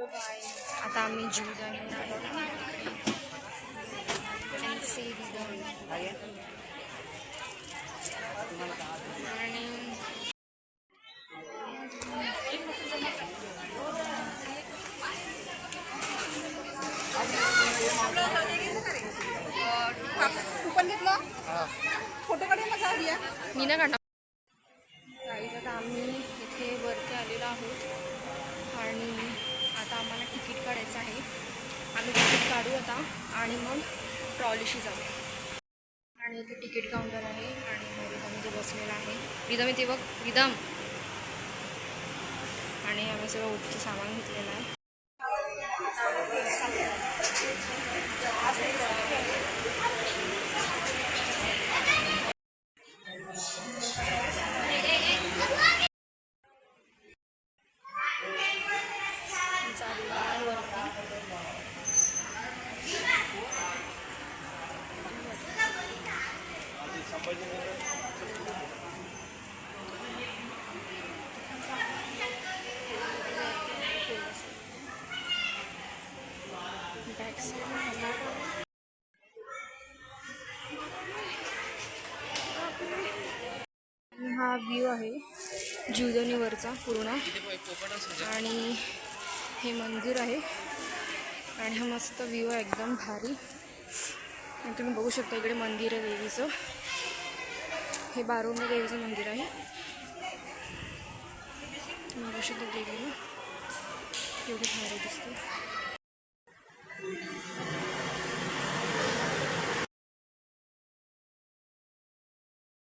आता आम्ही जीवदानी आलो आणि कुपन घेतलं फोटो काढून माझा हरिया मी ना काढणार गाईज. आता आम्ही इथे वरती आलेलो आहोत आणि आता आम्हाला तिकीट काढायचं आहे. आम्ही तिकीट काढू आता आणि मग ट्रॉलीशी जाऊ. आणि इथे तिकीट काउंटर आहे आणि रिदम इथे बसलेला आहे. रिदम इथे बघ रिदम. आणि आम्ही सगळं ओटीचं सामान घेतलेलं आहे. हा व्ह्यू आहे जीवदानीवरचा पूर्ण आणि हे मंदिर आहे आणि हा मस्त व्ह्यू आहे एकदम भारी. आणि तुम्ही बघू शकता इकडे मंदिर आहे देवीचं. हे बारुणी देवीचं मंदिर आहे. तुम्ही बघू शकता देवीला एवढी भारी दिसते.